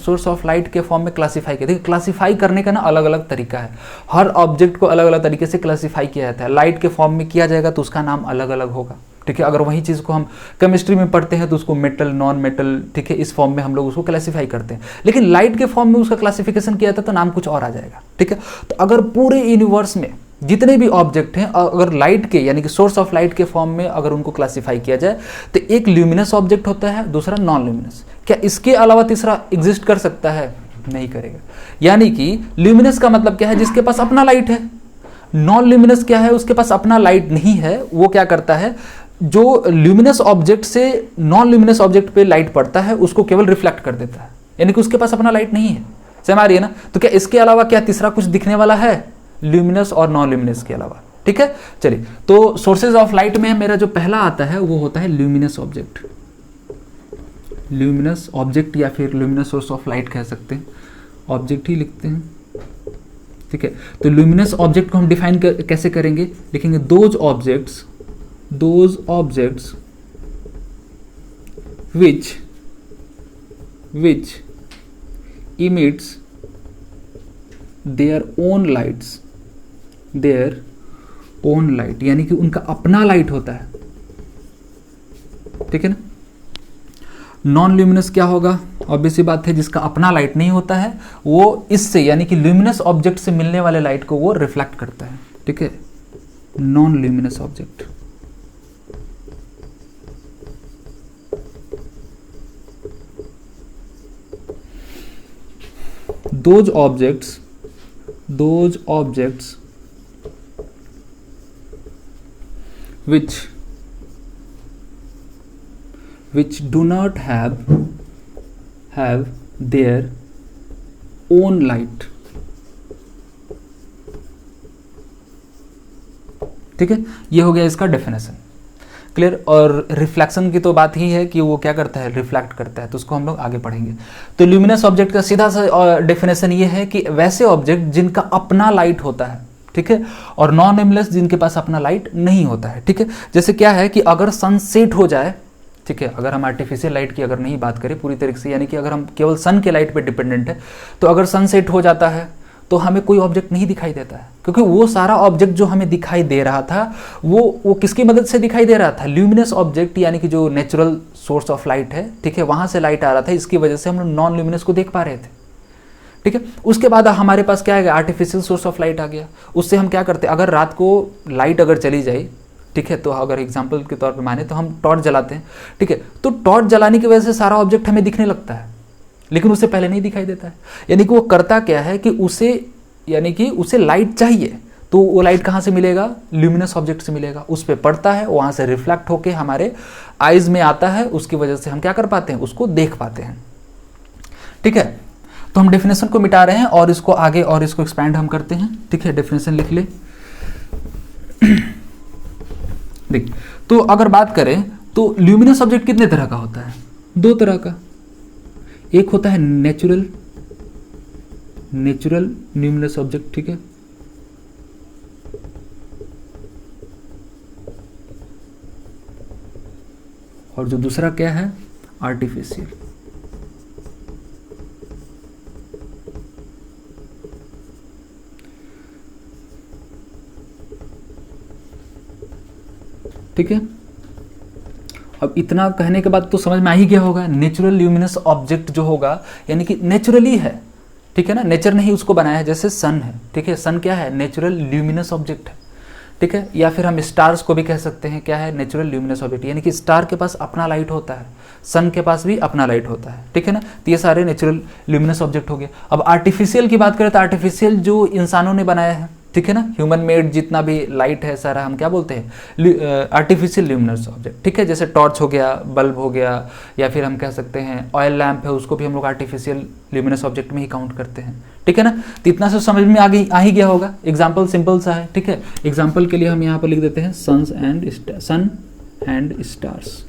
क्लासिफाई किया, देखिए क्लासिफाई करने का ना अलग अलग तरीका है, हर ऑब्जेक्ट को अलग अलग तरीके से क्लासिफाई किया जाता है। लाइट के फॉर्म में किया जाएगा तो उसका नाम अलग अलग होगा। ठीक है, अगर वही चीज़ को हम केमिस्ट्री में पढ़ते हैं तो उसको मेटल, नॉन मेटल, ठीक है, इस फॉर्म में हम लोग उसको क्लासिफाई करते हैं। लेकिन लाइट के फॉर्म में उसका क्लासिफिकेशन किया जाता है तो नाम कुछ और आ जाएगा। ठीक है, तो अगर पूरे यूनिवर्स में जितने भी ऑब्जेक्ट हैं अगर लाइट के यानी कि सोर्स ऑफ लाइट के फॉर्म में अगर उनको क्लासिफाई किया जाए तो एक ल्यूमिनस ऑब्जेक्ट होता है, दूसरा नॉन ल्यूमिनस। क्या इसके अलावा तीसरा एग्जिस्ट कर सकता है? नहीं करेगा। यानी कि ल्यूमिनस का मतलब क्या है, जिसके पास अपना लाइट है। नॉन ल्यूमिनस क्या है, उसके पास अपना लाइट नहीं है। वो क्या करता है, जो ल्यूमिनस ऑब्जेक्ट से नॉन ल्यूमिनस ऑब्जेक्ट पे लाइट पड़ता है उसको केवल रिफ्लेक्ट कर देता है, यानी कि उसके पास अपना लाइट नहीं है। समझ आ रही है ना। तो क्या इसके अलावा क्या तीसरा कुछ दिखने वाला है ल्यूमिनस और नॉन ल्यूमिनस के अलावा? ठीक है, चलिए, तो सोर्सेज ऑफ लाइट में मेरा जो पहला आता है वो होता है ल्यूमिनस ऑब्जेक्ट। ल्यूमिनस ऑब्जेक्ट या फिर ल्यूमिनस सोर्स ऑफ लाइट कह सकते हैं, ऑब्जेक्ट ही लिखते हैं। ठीक है, तो ल्यूमिनस ऑब्जेक्ट को हम डिफाइन कैसे करेंगे, लिखेंगे those objects which emits their own light, यानी कि उनका अपना लाइट होता है। ठीक है ना। नॉन ल्यूमिनस क्या होगा, ऑब्वियस सी बात है, जिसका अपना लाइट नहीं होता है वो इससे यानी कि ल्यूमिनस ऑब्जेक्ट से मिलने वाले लाइट को वो रिफ्लेक्ट करता है। ठीक है, non luminous object. those objects which do not have their own light। ठीक है, ये हो गया इसका डेफिनेशन। क्लियर। और रिफ्लेक्शन की तो बात ही है कि वो क्या करता है, रिफ्लेक्ट करता है, तो उसको हम लोग आगे पढ़ेंगे। तो ल्यूमिनस ऑब्जेक्ट का सीधा सा डेफिनेशन ये है कि वैसे ऑब्जेक्ट जिनका अपना लाइट होता है, ठीक है, और नॉन ल्यूमिनस जिनके पास अपना लाइट नहीं होता है। ठीक है, जैसे क्या है कि अगर सनसेट हो जाए, ठीक है, अगर हम आर्टिफिशियल लाइट की अगर नहीं बात करें पूरी तरीके से, यानी कि अगर हम केवल सन के लाइट पे डिपेंडेंट है, तो अगर सनसेट हो जाता है तो हमें कोई ऑब्जेक्ट नहीं दिखाई देता है, क्योंकि वो सारा ऑब्जेक्ट जो हमें दिखाई दे रहा था वो किसकी मदद से दिखाई दे रहा था, ल्यूमिनस ऑब्जेक्ट, यानी कि जो नेचुरल सोर्स ऑफ लाइट है, ठीक है, वहां से लाइट आ रहा था, इसकी वजह से हम लोग नॉन ल्यूमिनस को देख पा रहे थे। ठीक है, उसके बाद हमारे पास क्या है, आर्टिफिशियल सोर्स ऑफ लाइट आ गया। उससे हम क्या करते हैं, अगर रात को लाइट अगर चली जाए, ठीक है, तो अगर एग्जाम्पल के तौर पे माने तो हम टॉर्च जलाते हैं। ठीक है, तो टॉर्च जलाने की वजह से सारा ऑब्जेक्ट हमें दिखने लगता है, लेकिन उससे पहले नहीं दिखाई देता है। यानी कि वो करता क्या है कि उसे लाइट चाहिए, तो वो लाइट कहाँ से मिलेगा, ल्यूमिनस ऑब्जेक्ट से मिलेगा, उस पर पड़ता है, वहाँ से रिफ्लेक्ट होके हमारे आइज में आता है, उसकी वजह से हम क्या कर पाते हैं, उसको देख पाते हैं। ठीक है, तो हम डेफिनेशन को मिटा रहे हैं और इसको आगे और इसको एक्सपैंड हम करते हैं। ठीक है, डेफिनेशन लिख ले। देख, तो अगर बात करें तो ल्यूमिनस ऑब्जेक्ट कितने तरह का होता है, दो तरह का। एक होता है नेचुरल ल्यूमिनस ऑब्जेक्ट, ठीक है, और जो दूसरा क्या है, आर्टिफिशियल। ठीक है, अब इतना कहने के बाद तो समझ में आ ही गया होगा, नेचुरल ल्यूमिनस ऑब्जेक्ट जो होगा यानी कि नेचुरली है, ठीक है ना, नेचर ने ही उसको बनाया है। जैसे सन है, ठीक है, सन क्या है, नेचुरल ल्यूमिनस ऑब्जेक्ट है, ठीक है। या फिर हम स्टार्स को भी कह सकते हैं, क्या है, नेचुरल ल्यूमिनस ऑब्जेक्ट, यानी कि स्टार के पास अपना लाइट होता है, सन के पास भी अपना लाइट होता है, ठीक है ना। तो ये सारे नेचुरल ल्यूमिनस ऑब्जेक्ट हो गए। अब आर्टिफिशियल की बात करें तो आर्टिफिशियल जो इंसानों ने बनाया है, ठीक है ना, ह्यूमन मेड जितना भी लाइट है सारा हम क्या बोलते हैं, आर्टिफिशियल ल्यूमिनस ऑब्जेक्ट, ठीक है। जैसे टॉर्च हो गया, बल्ब हो गया, या फिर हम कह सकते हैं ऑयल लैंप है, उसको भी हम लोग आर्टिफिशियल ल्यूमिनस ऑब्जेक्ट में ही काउंट करते हैं, ठीक है ना। तो इतना से समझ में आ ही गया होगा। एग्जाम्पल सिंपल सा है, ठीक है। एग्जाम्पल के लिए हम यहाँ पर लिख देते हैं सन एंड स्टार्स,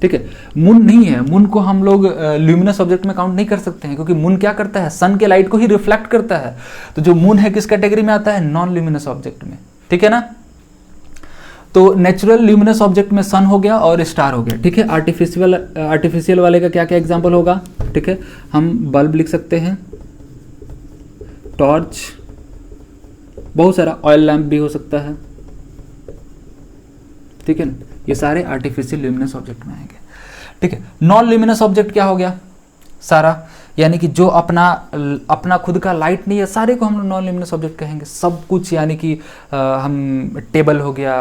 ठीक है। मून नहीं है, मून को हम लोग ल्यूमिनस ऑब्जेक्ट में काउंट नहीं कर सकते हैं, क्योंकि मून क्या करता है, सन के लाइट को ही रिफ्लेक्ट करता है। तो जो मून है किस कैटेगरी में आता है, नॉन ल्यूमिनस ऑब्जेक्ट में, ठीक है ना। तो नेचुरल ल्यूमिनस ऑब्जेक्ट में सन हो गया और स्टार हो गया, ठीक है। आर्टिफिशियल वाले का क्या क्या एग्जांपल होगा, ठीक है। हम बल्ब लिख सकते हैं, टॉर्च, बहुत सारा ऑयल लैंप भी हो सकता है, ठीक है ना। ये सारे आर्टिफिशियल ल्यूमिनस ऑब्जेक्ट में आएंगे, ठीक है। नॉन ल्यूमिनस ऑब्जेक्ट क्या हो गया, सारा, यानी कि जो अपना खुद का लाइट नहीं है, सारे को हम लोग नॉन ल्यूमिनस ऑब्जेक्ट कहेंगे। सब कुछ, यानी कि हम टेबल हो गया,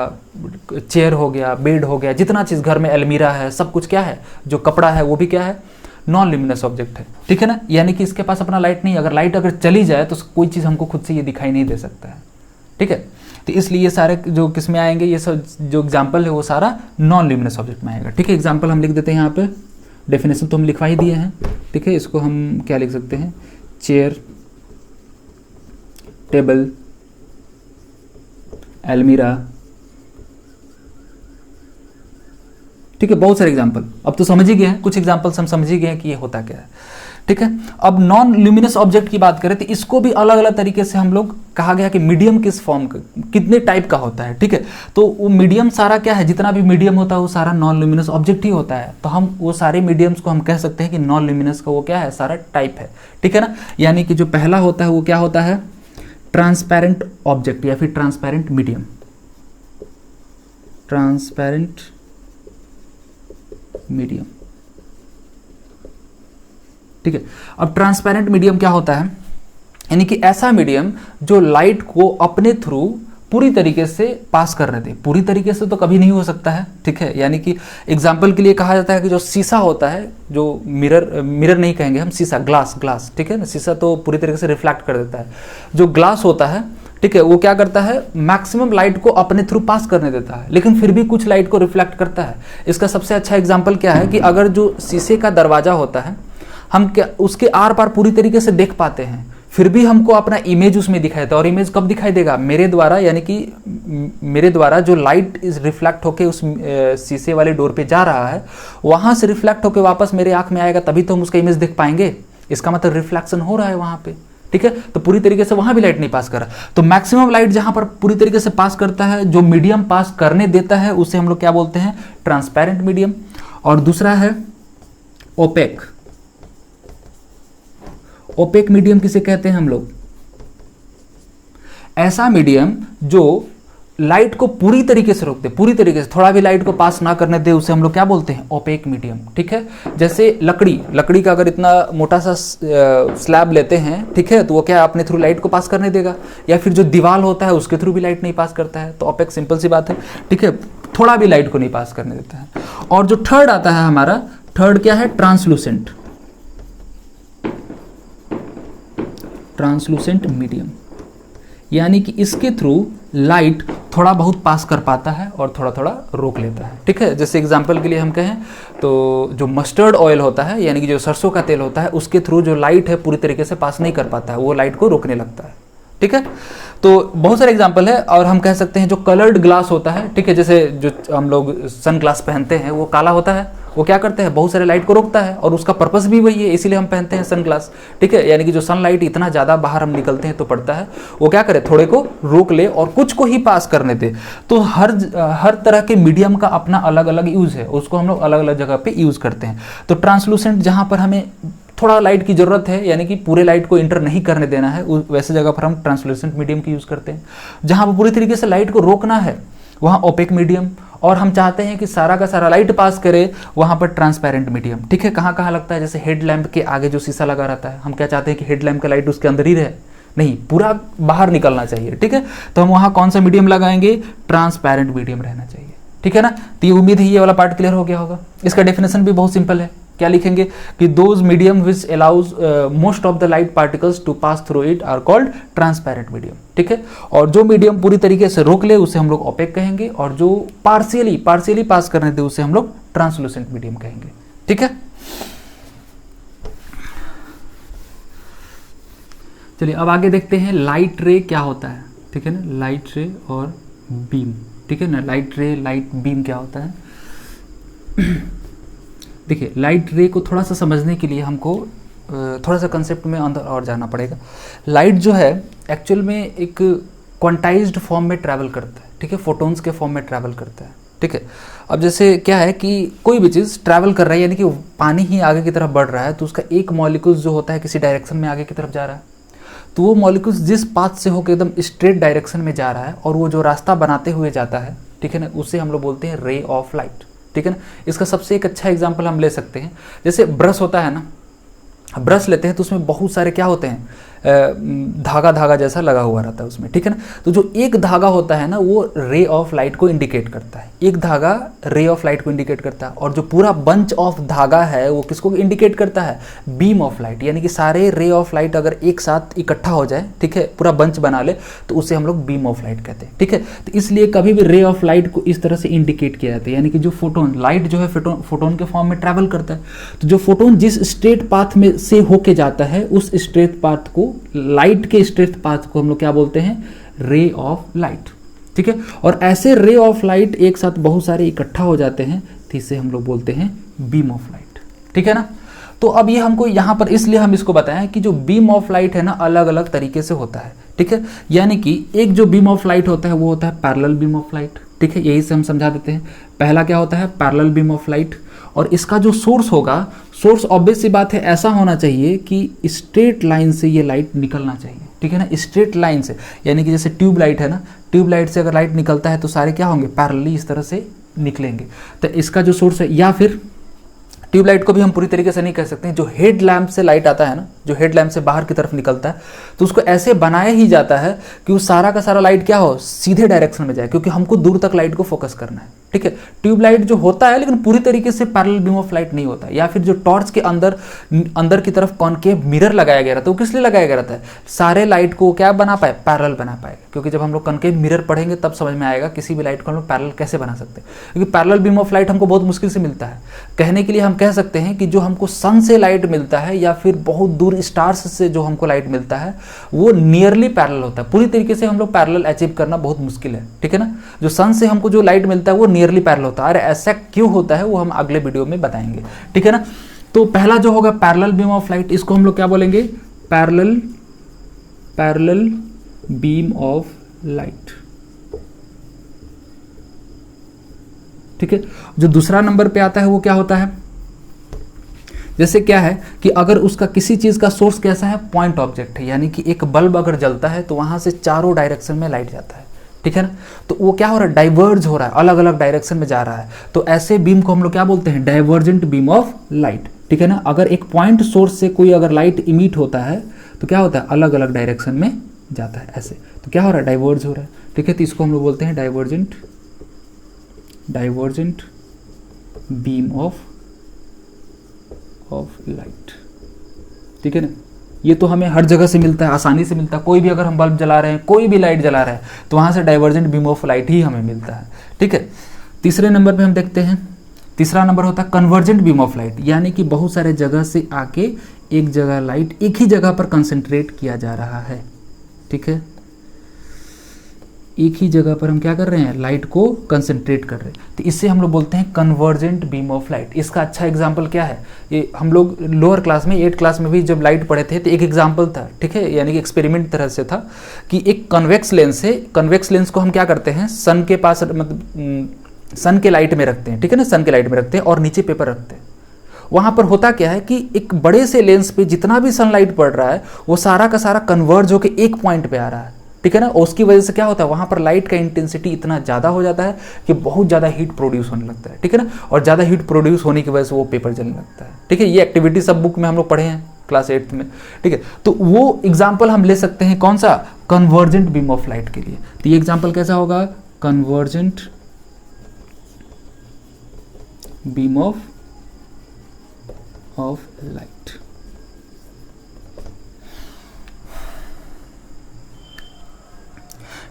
चेयर हो गया, बेड हो गया, जितना चीज़ घर में, अलमीरा है, सब कुछ क्या है, जो कपड़ा है वो भी क्या है, नॉन ल्यूमिनस ऑब्जेक्ट है, ठीक है ना। यानी कि इसके पास अपना लाइट नहीं, अगर लाइट अगर चली जाए तो कोई चीज़ हमको खुद से ये दिखाई नहीं दे सकता है, ठीक है। तो इसलिए ये सारे जो किस में आएंगे, ये सब जो एग्जाम्पल है वो सारा नॉन ल्यूमिनस ऑब्जेक्ट में आएगा, ठीक है। एग्जाम्पल हम लिख देते हैं यहाँ पे, डेफिनेशन तो हम लिखवा ही दिए हैं, ठीक है। इसको हम क्या लिख सकते हैं, चेयर, टेबल, अलमीरा, ठीक है। बहुत सारे एग्जाम्पल, अब तो समझ ही गए हैं, कुछ एग्जाम्पल्स हम समझ ही गए हैं कि ये होता क्या है, ठीक है। अब नॉन ल्यूमिनस ऑब्जेक्ट की बात करें तो इसको भी अलग अलग तरीके से हम लोग कहा गया कि मीडियम किस फॉर्म का, कितने टाइप का होता है, ठीक है। तो वो मीडियम सारा क्या है, जितना भी मीडियम होता है वो सारा नॉन ल्यूमिनस ऑब्जेक्ट ही होता है। तो हम वो सारे मीडियम्स को हम कह सकते हैं कि नॉन ल्यूमिनस का वो क्या है, सारा टाइप है, ठीक है ना। यानी कि जो पहला होता है वो क्या होता है, ट्रांसपेरेंट ऑब्जेक्ट या फिर ट्रांसपेरेंट मीडियम, ट्रांसपेरेंट मीडियम, ठीक है। अब ट्रांसपेरेंट मीडियम क्या होता है, यानी कि ऐसा मीडियम जो लाइट को अपने थ्रू पूरी तरीके से पास करने दे। पूरी तरीके से तो कभी नहीं हो सकता है, ठीक है। यानी कि एग्जाम्पल के लिए कहा जाता है कि जो शीशा होता है, जो मिरर नहीं कहेंगे हम, शीशा, ग्लास, ठीक है ना। शीशा तो पूरी तरीके से रिफ्लेक्ट कर देता है। जो ग्लास होता है, ठीक है, वो क्या करता है, मैक्सिमम लाइट को अपने थ्रू पास करने देता है, लेकिन फिर भी कुछ लाइट को रिफ्लेक्ट करता है। इसका सबसे अच्छा एग्जाम्पल क्या है कि अगर जो शीशे का दरवाजा होता है, हम क्या उसके आर पार पूरी तरीके से देख पाते हैं, फिर भी हमको अपना इमेज उसमें दिखाई देता है। और इमेज कब दिखाई देगा, मेरे द्वारा, यानी कि मेरे द्वारा जो लाइट रिफ्लेक्ट होके उस शीशे वाले डोर पे जा रहा है, वहां से रिफ्लेक्ट होके वापस मेरे आंख में आएगा, तभी तो हम उसका इमेज देख पाएंगे। इसका मतलब रिफ्लेक्शन हो रहा है वहां पे, ठीक है। तो पूरी तरीके से वहां भी लाइट नहीं पास कर रहा, तो मैक्सिमम लाइट जहां पर पूरी तरीके से पास करता है, जो मीडियम पास करने देता है, उसे हम लोग क्या बोलते हैं, ट्रांसपेरेंट मीडियम। और दूसरा है ओपेक। ओपेक मीडियम किसे कहते हैं हम लोग, ऐसा मीडियम जो लाइट को पूरी तरीके से रोक दे, पूरी तरीके से थोड़ा भी लाइट को पास ना करने दे, उसे हम लोग क्या बोलते हैं, ओपेक मीडियम, ठीक है। जैसे लकड़ी का अगर इतना मोटा सा स्लैब लेते हैं, ठीक है, तो वो क्या अपने थ्रू लाइट को पास करने देगा, या फिर जो दीवार होता है उसके थ्रू भी लाइट नहीं पास करता है, तो ओपेक सिंपल सी बात है, ठीक है, थोड़ा भी लाइट को नहीं पास करने देता है। और जो थर्ड आता है हमारा, थर्ड क्या है, ट्रांसलूसेंट, ट्रांसलूसेंट मीडियम, यानी कि इसके थ्रू लाइट थोड़ा बहुत पास कर पाता है और थोड़ा थोड़ा रोक लेता है, ठीक है। जैसे एग्जांपल के लिए हम कहें तो जो मस्टर्ड ऑयल होता है, यानी कि जो सरसों का तेल होता है, उसके थ्रू जो लाइट है पूरी तरीके से पास नहीं कर पाता है, वो लाइट को रोकने लगता है, ठीक है। तो बहुत सारे एग्जांपल है। और हम कह सकते हैं जो कलर्ड ग्लास होता है, ठीक है, जैसे जो हम लोग सन ग्लास पहनते हैं, वो काला होता है, वो क्या करते हैं, बहुत सारे लाइट को रोकता है, और उसका पर्पस भी वही है, इसीलिए हम पहनते हैं सन ग्लास, ठीक है। यानी कि जो सनलाइट इतना ज़्यादा बाहर हम निकलते हैं तो पड़ता है, वो क्या करे, थोड़े को रोक ले और कुछ को ही पास करने दे। तो हर तरह के मीडियम का अपना अलग अलग यूज़ है, उसको हम लोग अलग अलग जगह पे यूज़ करते हैं। तो ट्रांसलूसेंट जहाँ पर हमें थोड़ा लाइट की ज़रूरत है, यानी कि पूरे लाइट को इंटर नहीं करने देना है, वैसे जगह पर हम ट्रांसलूसेंट मीडियम की यूज़ करते हैं। जहाँ पर पूरी तरीके से लाइट को रोकना है, वहाँ ओपेक मीडियम, और हम चाहते हैं कि सारा का सारा लाइट पास करे वहाँ पर ट्रांसपेरेंट मीडियम। ठीक है, कहाँ कहाँ लगता है, जैसे हेड लैम्प के आगे जो शीशा लगा रहता है, हम क्या चाहते हैं कि हेड लैम्प का लाइट उसके अंदर ही रहे, नहीं, पूरा बाहर निकलना चाहिए। ठीक है, तो हम वहाँ कौन सा मीडियम लगाएंगे, ट्रांसपेरेंट मीडियम रहना चाहिए। ठीक है ना, तो ये उम्मीद है ये वाला पार्ट क्लियर हो गया होगा। इसका डेफिनेशन भी बहुत सिंपल है, क्या लिखेंगे कि those medium which allows most of the light particles to pass through it are called transparent medium. ठीक है, और जो मीडियम पूरी तरीके से रोक ले उसे हम लोग ओपेक कहेंगे, और जो पार्शियली पास करने दे उसे हम लोग ट्रांसलूसेंट मीडियम कहेंगे। ठीक है, चलिए अब आगे देखते हैं लाइट रे क्या होता है। ठीक है ना, लाइट रे और बीम। ठीक है ना, लाइट रे लाइट बीम क्या होता है। देखिए, लाइट रे को थोड़ा सा समझने के लिए हमको थोड़ा सा कंसेप्ट में अंदर और जाना पड़ेगा। लाइट जो है एक्चुअल में एक क्वांटाइज्ड फॉर्म में ट्रैवल करता है। ठीक है, फोटोन्स के फॉर्म में ट्रैवल करता है। ठीक है, अब जैसे क्या है कि कोई भी चीज़ ट्रैवल कर रहा है, यानी कि पानी ही आगे की तरफ बढ़ रहा है, तो उसका एक मॉलिक्यूल्स जो होता है किसी डायरेक्शन में आगे की तरफ जा रहा है, तो वो मॉलिक्यूल्स जिस पाथ से होकर एकदम स्ट्रेट डायरेक्शन में जा रहा है और वो जो रास्ता बनाते हुए जाता है, ठीक है ना, उसे हम लोग बोलते हैं रे ऑफ लाइट। ठीक है ना, इसका सबसे एक अच्छा एग्जांपल हम ले सकते हैं, जैसे ब्रश होता है ना, ब्रश लेते हैं तो उसमें बहुत सारे क्या होते हैं, धागा धागा जैसा लगा हुआ रहता है उसमें। ठीक है ना, तो जो एक धागा होता है ना वो रे ऑफ लाइट को इंडिकेट करता है, एक धागा रे ऑफ लाइट को इंडिकेट करता है, और जो पूरा बंच ऑफ धागा है वो किसको इंडिकेट करता है, बीम ऑफ लाइट। यानी कि सारे रे ऑफ लाइट अगर एक साथ इकट्ठा हो जाए, ठीक है, पूरा बंच बना ले, तो उसे हम लोग बीम ऑफ लाइट कहते हैं। ठीक है, तो इसलिए कभी भी रे ऑफ लाइट को इस तरह से इंडिकेट किया जाता है, यानी कि जो फोटोन, लाइट जो है फोटोन के फॉर्म में ट्रैवल करता है, तो जो फोटोन जिस स्ट्रेट पाथ में से होके जाता है उस स्ट्रेट पाथ को, लाइट के स्ट्रेट पाथ को हम लोग क्या बोलते हैं, रे ऑफ लाइट। ठीक है, और ऐसे रे ऑफ लाइट एक साथ बहुत सारे इकट्ठा हो जाते हैं तो इसे हम लोग बोलते हैं बीम ऑफ लाइट। ठीक है ना, तो अब ये हमको यहाँ पर इसलिए हम इसको बताएं कि जो बीम ऑफ लाइट है ना अलग अलग तरीके से होता है। ठीक है, यानी कि एक जो बीम ऑफ लाइट होता है वो होता है पैरेलल बीम ऑफ लाइट। ठीक है, यही से हम समझा देते हैं। पहला क्या होता है, पैरेलल बीम ऑफ लाइट, और इसका जो सोर्स होगा, सोर्स ऑब्वियस सी बात है ऐसा होना चाहिए कि स्ट्रेट लाइन से ये लाइट निकलना चाहिए। ठीक है ना, स्ट्रेट लाइन से, यानी कि जैसे ट्यूब लाइट है ना, ट्यूब लाइट से अगर लाइट निकलता है तो सारे क्या होंगे, पैरेलली इस तरह से निकलेंगे। तो इसका जो सोर्स है, या फिर ट्यूबलाइट को भी हम पूरी तरीके से नहीं कह सकते हैं, जो हेड लैम्प से लाइट आता है ना, जो हेड लैम्प से बाहर की तरफ निकलता है, तो उसको ऐसे बनाया ही जाता है कि वो सारा का सारा लाइट क्या हो, सीधे डायरेक्शन में जाए, क्योंकि हमको दूर तक लाइट को फोकस करना है। ठीक है, ट्यूबलाइट जो होता है लेकिन पूरी तरीके से पैरेलल बीम ऑफ लाइट नहीं होता। या फिर जो टॉर्च के अंदर की तरफ कॉनकेव मिरर लगाया गया रहता है, वो किस लिए लगाया गया रहता है, सारे लाइट को क्या बना पाए, पैरेलल बना पाए। क्योंकि जब हम लोग कॉनकेव मिरर पढ़ेंगे तब समझ में आएगा किसी भी लाइट को हम लोग पैरेलल कैसे बना सकते हैं, क्योंकि पैरेलल बीम ऑफ लाइट हमको बहुत मुश्किल से मिलता है। कहने के लिए हम कह सकते हैं कि जो हमको सन से लाइट मिलता है या फिर बहुत दूर स्टार्स से जो हमको लाइट मिलता है वो नियरली पैरेलल होता है। पूरी तरीके से हम लोग पैरेलल अचीव करना बहुत मुश्किल है। ठीक है ना, जो सन से हमको जो लाइट मिलता है वो नियरली पैरेलल होता है। अरे ऐसा क्यों होता है वो हम अगले वीडियो में बताएंगे। ठीक है ना, तो पहला जो होगा पैरेलल बीम ऑफ लाइट, इसको हम लोग क्या बोलेंगे, पैरेलल बीम ऑफ लाइट। ठीक है, जो दूसरा नंबर पे आता है वो क्या होता है, जैसे क्या है कि अगर उसका किसी चीज का सोर्स कैसा है, पॉइंट ऑब्जेक्ट है, यानी कि एक बल्ब अगर जलता है तो वहां से चारों डायरेक्शन में लाइट जाता है। ठीक है ना, तो वो क्या हो रहा है, डाइवर्ज हो रहा है, अलग अलग डायरेक्शन में जा रहा है। तो ऐसे बीम को हम लोग क्या बोलते हैं, डाइवर्जेंट बीम ऑफ लाइट। ठीक है ना, अगर एक पॉइंट सोर्स से कोई अगर लाइट इमिट होता है तो क्या होता है, अलग अलग डायरेक्शन में जाता है ऐसे, तो क्या हो रहा है, डाइवर्ज हो रहा है। ठीक है, तो इसको हम लोग बोलते हैं डाइवर्जेंट बीम ऑफ लाइट। ठीक है ना, ये तो हमें हर जगह से मिलता है, आसानी से मिलता है। कोई भी अगर हम बल्ब जला रहे हैं, कोई भी लाइट जला रहे हैं, तो वहां से डाइवर्जेंट बीम ऑफ लाइट ही हमें मिलता है। ठीक है, तीसरे नंबर पे हम देखते हैं, तीसरा नंबर होता है कन्वर्जेंट बीम ऑफ लाइट, यानी कि बहुत सारे जगह से आके एक जगह लाइट एक ही जगह पर कंसंट्रेट किया जा रहा है। ठीक है, एक ही जगह पर हम क्या कर रहे हैं, लाइट को कंसंट्रेट कर रहे हैं, तो इससे हम लोग बोलते हैं कन्वर्जेंट बीम ऑफ लाइट। इसका अच्छा एग्जांपल क्या है, ये हम लोग लोअर क्लास में 8th क्लास में भी जब लाइट पढ़े थे तो एक एग्जांपल था। ठीक है, यानी कि एक्सपेरिमेंट तरह से था कि एक कन्वेक्स लेंस है, कन्वेक्स लेंस को हम क्या करते हैं, सन के पास, मतलब सन के लाइट में रखते हैं। ठीक है ना, सन के लाइट में रखते हैं और नीचे पेपर रखते हैं। वहां पर होता क्या है कि एक बड़े से लेंस पे जितना भी सनलाइट पड़ रहा है वो सारा का सारा कन्वर्ज होकर एक पॉइंट पे आ रहा है। ठीक है ना। और उसकी वजह से क्या होता है, वहाँ पर लाइट का इंटेंसिटी इतना ज़्यादा हो जाता है कि बहुत ज़्यादा हीट प्रोड्यूस होने लगता है, ठीक है ना। और ज़्यादा हीट प्रोड्यूस होने की वजह से वो पेपर जलने लगता है, ठीक है। ये एक्टिविटी सब बुक में हम लोग पढ़े हैं क्लास 8th में, ठीक है। तो वो एग्जाम्पल हम ले सकते हैं कौन सा, कन्वर्जेंट बीम ऑफ लाइट के लिए। तो ये एग्जाम्पल कैसा होगा, कन्वर्जेंट बीम ऑफ लाइट।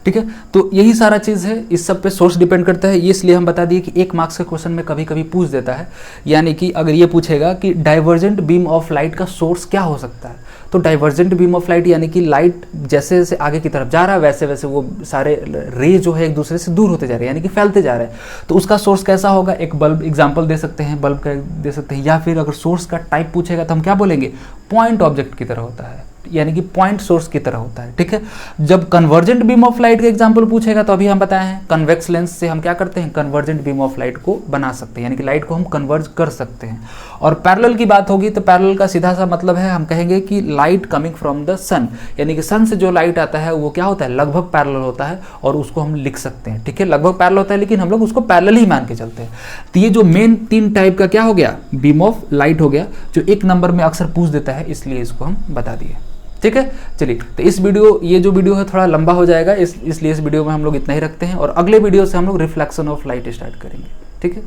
ठीक है, तो यही सारा चीज़ है, इस सब पे सोर्स डिपेंड करता है। ये इसलिए हम बता दिए कि 1 मार्क्स के क्वेश्चन में कभी कभी पूछ देता है, यानी कि अगर ये पूछेगा कि डाइवर्जेंट बीम ऑफ लाइट का सोर्स क्या हो सकता है, तो डाइवर्जेंट बीम ऑफ लाइट यानी कि लाइट जैसे जैसे आगे की तरफ जा रहा है वैसे वैसे वो सारे रे जो है एक दूसरे से दूर होते जा रहे हैं, यानी कि फैलते जा रहे हैं। तो उसका सोर्स कैसा होगा, एक बल्ब एग्जाम्पल दे सकते हैं, बल्ब का दे सकते हैं, या फिर अगर सोर्स का टाइप पूछेगा तो हम क्या बोलेंगे, पॉइंट ऑब्जेक्ट की तरह होता है, यानी कि पॉइंट सोर्स की तरह होता है, ठीक है। जब कन्वर्जेंट बीम ऑफ लाइट का एग्जांपल पूछेगा तो अभी हम बताए हैं कन्वेक्स लेंस से हम क्या करते हैं, कन्वर्जेंट बीम ऑफ लाइट को बना सकते हैं, यानी कि लाइट को हम कन्वर्ज कर सकते हैं। और पैरेलल की बात होगी तो पैरेलल का सीधा सा मतलब है, हम कहेंगे कि लाइट कमिंग फ्रॉम द सन, यानी कि सन से जो लाइट आता है वो क्या होता है, लगभग पैरेलल होता है, और उसको हम लिख सकते हैं, ठीक है। लगभग पैरेलल होता है लेकिन हम लोग उसको पैरेलल ही मान के चलते हैं। तो ये जो मेन 3 टाइप का क्या हो गया, बीम ऑफ लाइट हो गया, जो 1 नंबर में अक्सर पूछ देता है, इसलिए इसको हम बता दिए, ठीक है। चलिए, तो इस वीडियो, ये जो वीडियो है थोड़ा लंबा हो जाएगा, इसलिए इस वीडियो में हम लोग इतना ही रखते हैं, और अगले वीडियो से हम लोग रिफ्लेक्शन ऑफ लाइट स्टार्ट करेंगे, ठीक है।